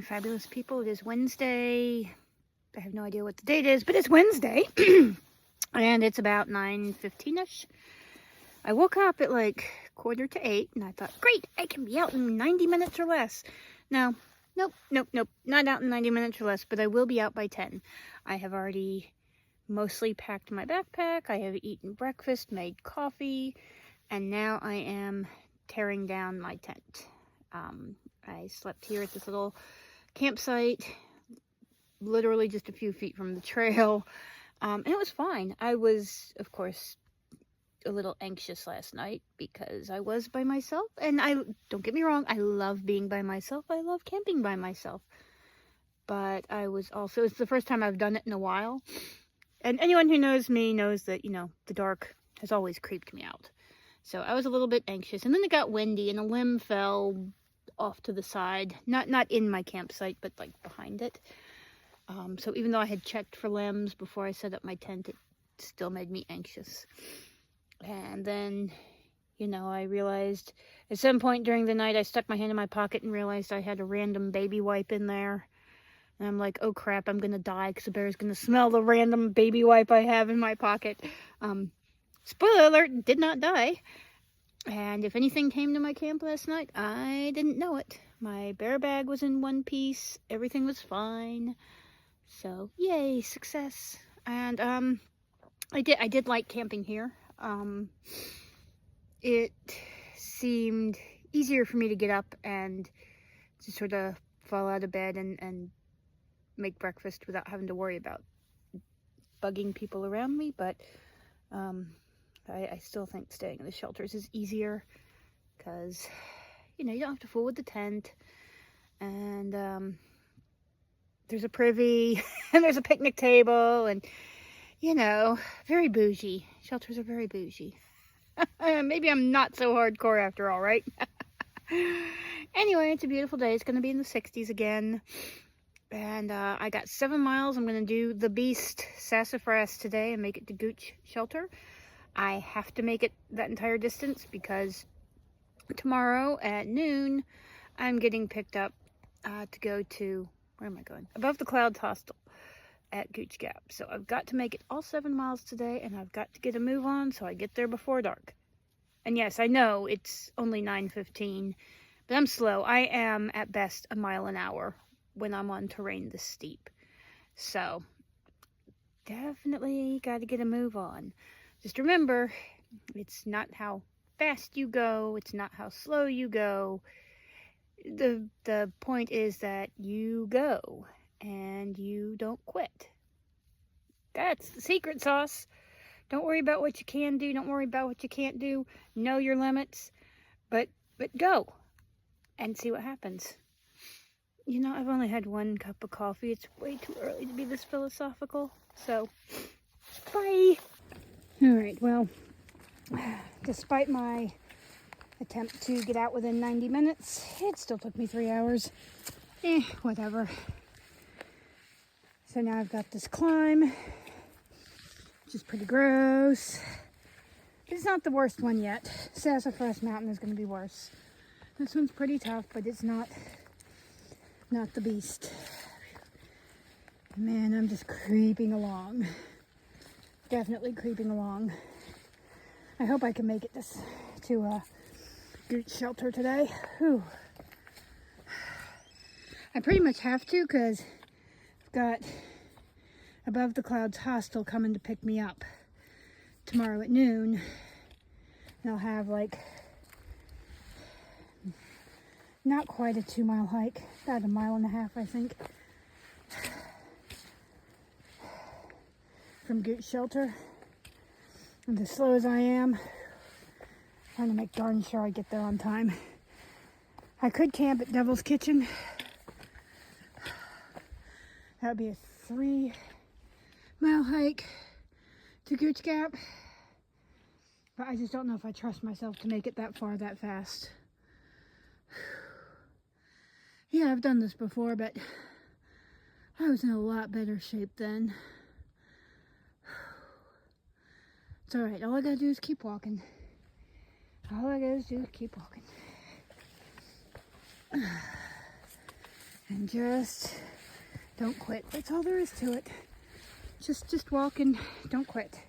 fabulous people. It is Wednesday. I have no idea what the date is, but it's Wednesday. And it's about 9:15ish. I woke up at like 7:45 and I thought, great, I can be out in 90 minutes or less. No, nope, not out in 90 minutes or less, but I will be out by 10. I have already mostly packed my backpack. I have eaten breakfast, made coffee, and now I am tearing down my tent. I slept here at this little campsite, literally just a few feet from the trail, and it was fine. I was, of course, a little anxious last night because I was by myself, and don't get me wrong, I love being by myself. I love camping by myself, but I was also, it's the first time I've done it in a while, and anyone who knows me knows that, you know, the dark has always creeped me out. So I was a little bit anxious, and then it got windy and a limb fell off to the side, not in my campsite, but like behind it. So even though I had checked for limbs before I set up my tent, it still made me anxious. And then, you know, I realized at some point during the night, I stuck my hand in my pocket and realized I had a random baby wipe in there. And I'm like, oh crap, I'm gonna die because the bear's gonna smell the random baby wipe I have in my pocket. Spoiler alert, did not die. And if anything came to my camp last night, I didn't know it. My bear bag was in one piece. Everything was fine. So, yay, success. And I did like camping here. It seemed easier for me to get up and to sort of fall out of bed and make breakfast without having to worry about bugging people around me. But I still think staying in the shelters is easier because, you know, you don't have to fool with the tent, and there's a privy and there's a picnic table, and, you know, very bougie. Shelters are very bougie. Maybe I'm not so hardcore after all, right? Anyway, it's a beautiful day. It's going to be in the 60s again. And I got 7 miles. I'm going to do the Beast Sassafras today and make it to Gooch Shelter. I have to make it that entire distance because tomorrow at noon, I'm getting picked up to go to, where am I going? Above the Clouds Hostel at Gooch Gap. So I've got to make it all 7 miles today, and I've got to get a move on so I get there before dark. And yes, I know it's only 9:15, but I'm slow. I am at best a mile an hour when I'm on terrain this steep. So definitely got to get a move on. Just remember, it's not how fast you go, it's not how slow you go. The point is that you go and you don't quit. That's the secret sauce. Don't worry about what you can do, don't worry about what you can't do. Know your limits, but go and see what happens. You know, I've only had 1 cup of coffee. It's way too early to be this philosophical. So, bye. Alright, well, despite my attempt to get out within 90 minutes, it still took me 3 hours. Whatever. So now I've got this climb, which is pretty gross. It's not the worst one yet. Sassafras Mountain is going to be worse. This one's pretty tough, but it's not the beast. Man, I'm just creeping along. Definitely creeping along. I hope I can make it to Gooch Shelter today. Whew. I pretty much have to because I've got Above the Clouds Hostel coming to pick me up tomorrow at noon. And I'll have like not quite a 2-mile hike, about 1.5 miles, I think, from Gooch Shelter. And as slow as I am, trying to make darn sure I get there on time. I could camp at Devil's Kitchen. That would be a 3-mile hike to Gooch Gap. But I just don't know if I trust myself to make it that far that fast. Yeah, I've done this before, but I was in a lot better shape then. It's alright, all I gotta do is keep walking. All I gotta do is keep walking. And just don't quit. That's all there is to it. Just walk and don't quit.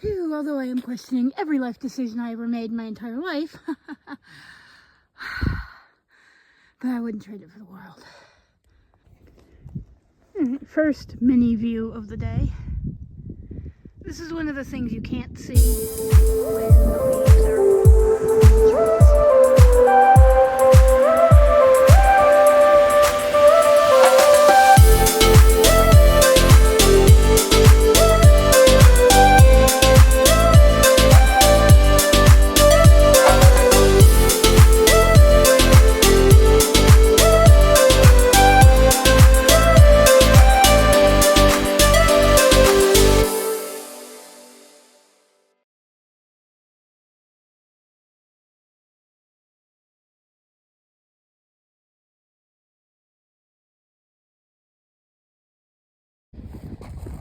Phew, although I am questioning every life decision I ever made in my entire life. But I wouldn't trade it for the world. First mini view of the day. This is one of the things you can't see when the leaves are on the trees.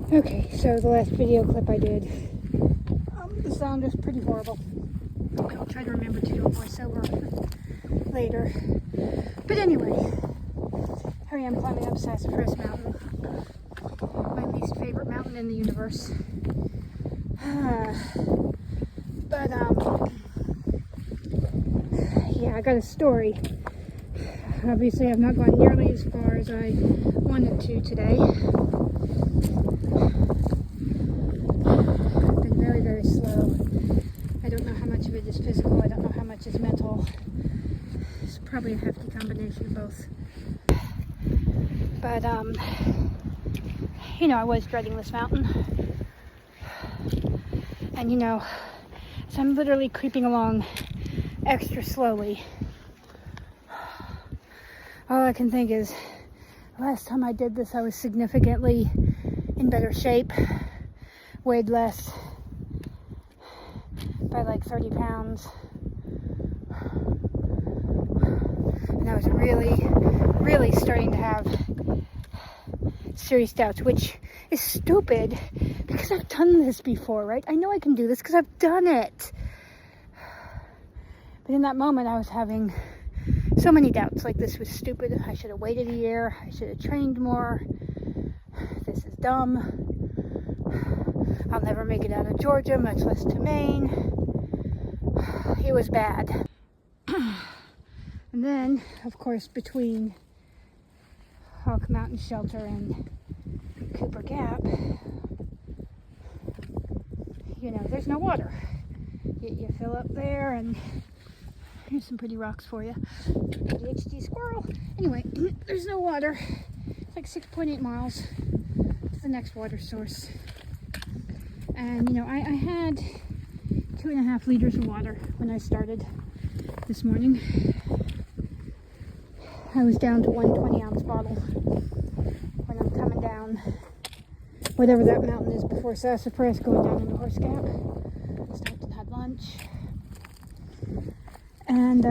Okay, so the last video clip I did, the sound is pretty horrible. I'll try to remember to do a voiceover later. But anyway, here I am climbing up Sassafras Mountain, my least favorite mountain in the universe. But yeah, I got a story. Obviously, I've not gone nearly as far as I wanted to today. Been very, very slow. I don't know how much of it is physical. I don't know how much is mental. It's probably a hefty combination of both. But, you know, I was dreading this mountain. And, you know, so I'm literally creeping along extra slowly. All I can think is, last time I did this, I was significantly in better shape, weighed less by like 30 pounds. And I was really starting to have serious doubts, which is stupid because I've done this before, right? I know I can do this because I've done it. But in that moment, I was having so many doubts, like this was stupid. I should have waited a year. I should have trained more. This is dumb. I'll never make it out of Georgia, much less to Maine. It was bad. And then, of course, between Hawk Mountain Shelter and Cooper Gap, you know, there's no water. You fill up there, and here's some pretty rocks for you. ADHD squirrel. Anyway, there's no water. It's like 6.8 miles to the next water source. And, you know, I had 2.5 liters of water when I started this morning. I was down to one 20-ounce bottle when I'm coming down whatever that mountain is before Sassafras, going down into Horse Gap. Stopped and had lunch. And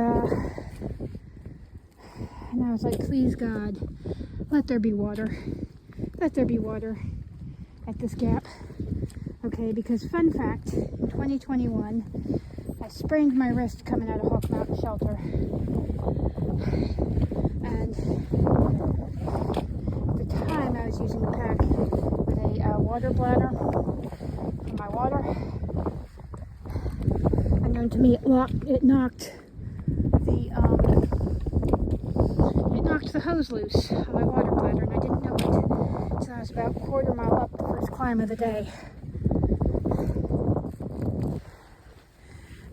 I was like, please God, let there be water. Let there be water at this gap. Okay, because fun fact, in 2021, I sprained my wrist coming out of Hawk Mountain Shelter. And at the time I was using a pack with a water bladder for my water. Unknown to me, it knocked the hose loose on my water bladder, and I didn't know it. So I was about a quarter mile up the first climb of the day.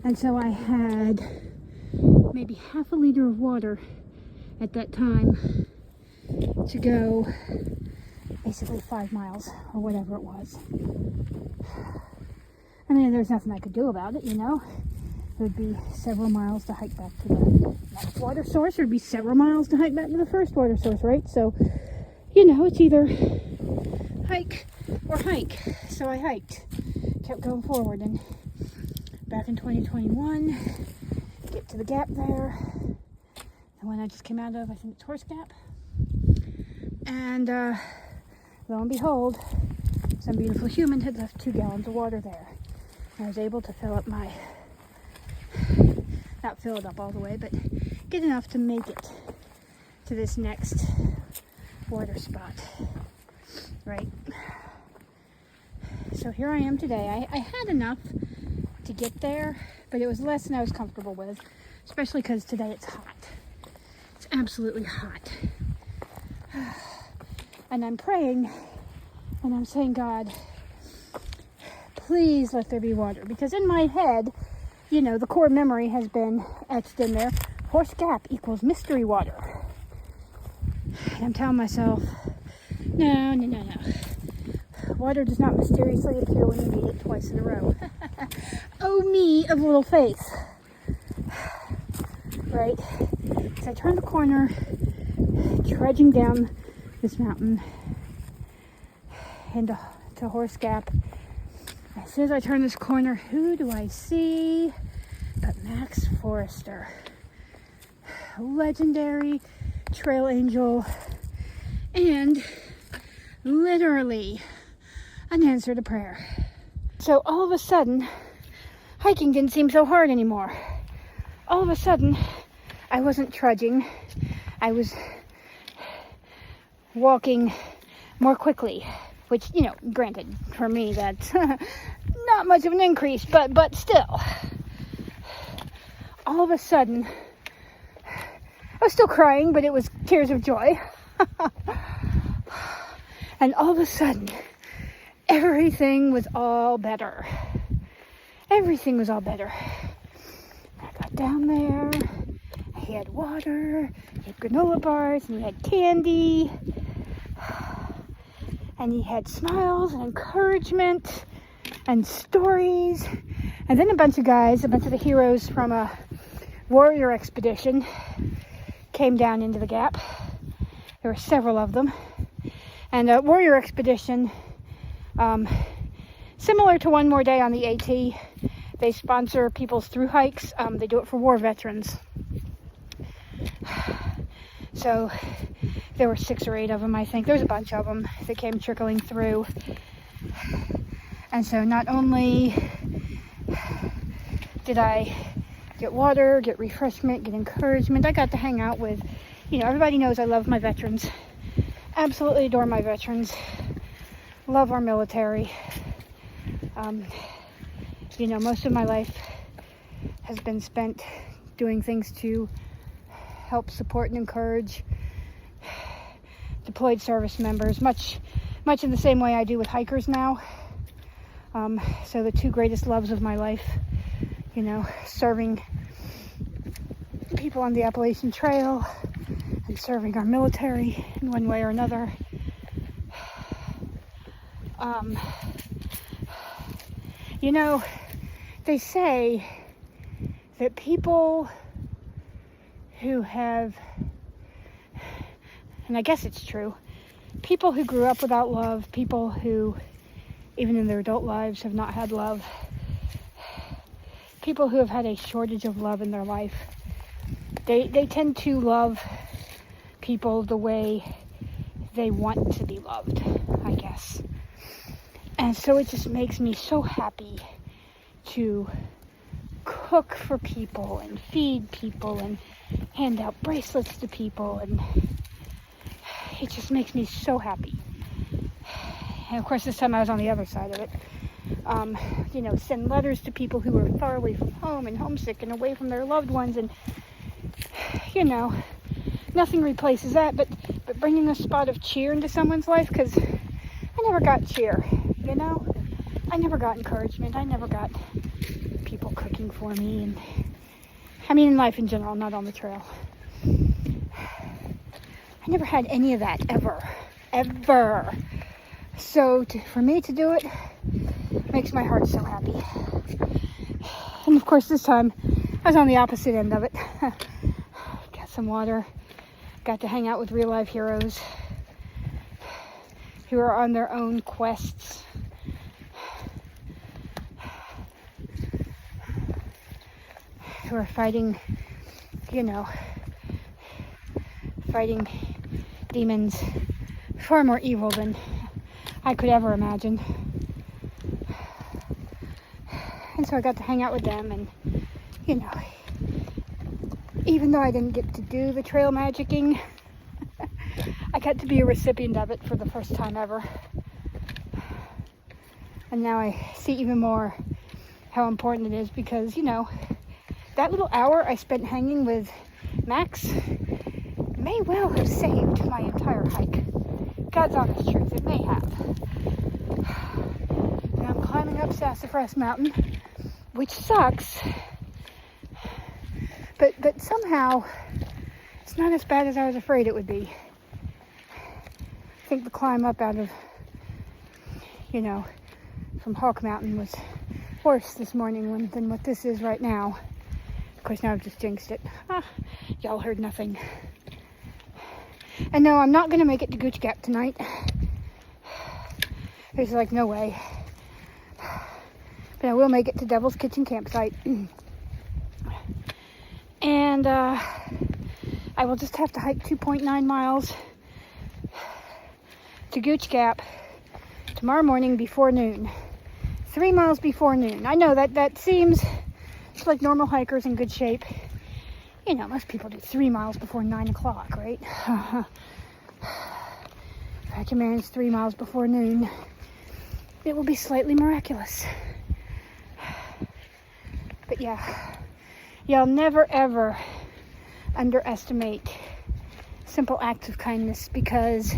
And so I had maybe half a liter of water at that time to go basically 5 miles or whatever it was. I mean, there's nothing I could do about it, you know. It would be several miles to hike back to the next water source. It would be several miles to hike back to the first water source, right? So, you know, it's either hike or hike. So I hiked, kept going forward, and back in 2021, get to the gap there, the one I just came out of, I think it's Horse Gap, and lo and behold, some beautiful human had left 2 gallons of water there. I was able to fill up my not fill it up all the way, but get enough to make it to this next water spot, right? So here I am today. I had enough to get there, but it was less than I was comfortable with, especially because today it's hot. It's absolutely hot. And I'm praying and I'm saying, God, please let there be water. Because in my head, you know, the core memory has been etched in there. Horse Gap equals mystery water. And I'm telling myself, no. Water does not mysteriously appear when you need it twice in a row. Oh, me of little faith. Right? As I turn the corner, trudging down this mountain into Horse Gap. As soon as I turn this corner, who do I see but Max Forrester, a legendary trail angel, and literally an answer to prayer. So all of a sudden, hiking didn't seem so hard anymore. All of a sudden, I wasn't trudging. I was walking more quickly, which, you know, granted, for me, that's not much of an increase, but still. All of a sudden, I was still crying, but it was tears of joy. And all of a sudden, everything was all better. Everything was all better. I got down there, he had water, he had granola bars, and he had candy. And he had smiles and encouragement and stories. And then a bunch of the heroes from a warrior expedition came down into the gap. There were several of them. And a warrior expedition, similar to One More Day on the AT, they sponsor people's through hikes. They do it for war veterans. So there were 6 or 8 of them, I think. There was a bunch of them that came trickling through. And so not only did I get water, get refreshment, get encouragement, I got to hang out with, you know, everybody knows I love my veterans. Absolutely adore my veterans. Love our military. You know, most of my life has been spent doing things to help support and encourage deployed service members, much in the same way I do with hikers now. So the 2 greatest loves of my life, you know, serving people on the Appalachian Trail and serving our military in one way or another. You know, they say that people who have, and I guess it's true, people who grew up without love, people who, even in their adult lives, have not had love, people who have had a shortage of love in their life, they tend to love people the way they want to be loved, I guess. And so it just makes me so happy to cook for people and feed people and hand out bracelets to people, and it just makes me so happy. And of course, this time I was on the other side of it. You know, send letters to people who are far away from home and homesick and away from their loved ones, and you know, nothing replaces that, but bringing a spot of cheer into someone's life, because I never got cheer, you know? I never got encouragement. I never got people cooking for me, and I mean in life in general, not on the trail. I never had any of that, ever. So for me to do it makes my heart so happy. And of course this time I was on the opposite end of it. Got some water, got to hang out with real life heroes who are on their own quests. Who are fighting, you know, fighting demons far more evil than I could ever imagine. And so I got to hang out with them, and, you know, even though I didn't get to do the trail magicking, I got to be a recipient of it for the first time ever. And now I see even more how important it is because, you know, that little hour I spent hanging with Max may well have saved my entire hike. God's honest truth, it may have. And I'm climbing up Sassafras Mountain, which sucks, but somehow it's not as bad as I was afraid it would be. I think the climb up out of, you know, from Hawk Mountain was worse this morning than what this is right now. Of course, now I've just jinxed it. Y'all heard nothing. And no, I'm not going to make it to Gooch Gap tonight. There's like no way. But I will make it to Devil's Kitchen Campsite. And I will just have to hike 2.9 miles to Gooch Gap tomorrow morning before noon. 3 miles before noon. I know that seems like normal hikers in good shape. You know, most people do 3 miles before 9 o'clock, right? If I can manage 3 miles before noon, it will be slightly miraculous. But yeah, y'all never ever underestimate simple acts of kindness, because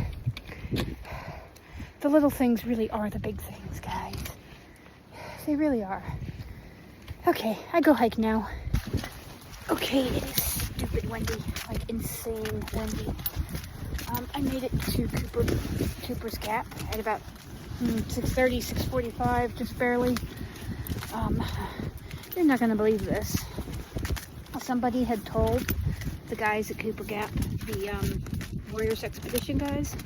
the little things really are the big things, guys. They really are. Okay, I go hike now. Okay, it is stupid windy, like insane windy. I made it to Cooper's Gap at about 6:30, 6:45, just barely. You're not gonna believe this. Somebody had told the guys at Cooper Gap, the Warriors Expedition guys,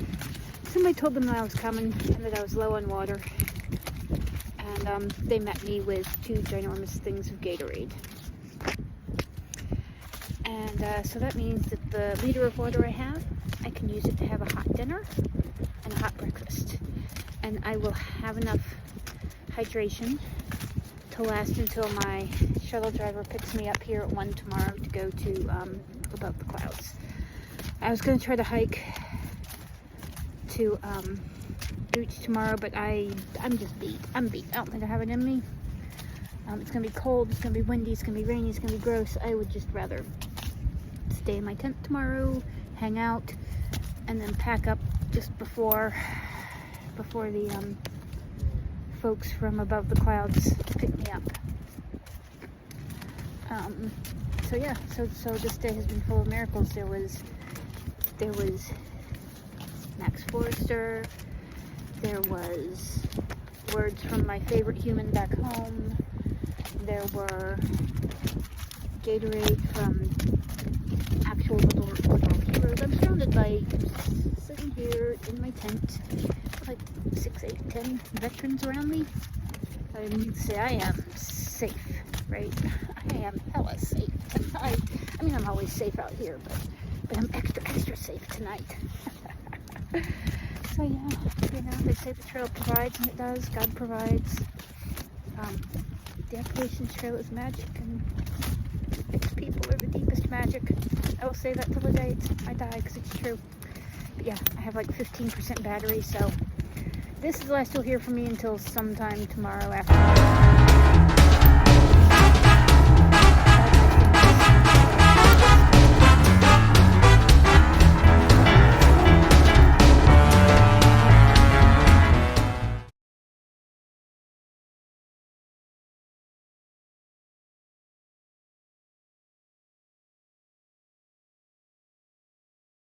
somebody told them that I was coming and that I was low on water. And they met me with 2 ginormous things of Gatorade. And so that means that the liter of water I have, I can use it to have a hot dinner and a hot breakfast. And I will have enough hydration to last until my shuttle driver picks me up here at 1 tomorrow to go to Above the Clouds. I was going to try to hike to Gooch tomorrow, but I'm just beat. I'm beat. I don't think I have it in me. It's going to be cold, it's going to be windy, it's going to be rainy, it's going to be gross. I would just rather stay in my tent tomorrow, hang out, and then pack up just before the folks from Above the Clouds pick me up. So yeah, so this day has been full of miracles. There was Max Forrester, there was words from my favorite human back home, there were Gatorade from actual little heroes. I'm surrounded by, sitting here in my tent, like 6, 8, 10 veterans around me. I need to say I am safe, right? I am hella safe. I mean, I'm always safe out here, but I'm extra safe tonight. So yeah, you know, they say the trail provides, and it does. God provides. The Appalachian Trail is magic, and its people are the deepest magic. I will say that till the day I die, because it's true. But yeah, I have like 15% battery, so this is the last you'll hear from me until sometime tomorrow afternoon.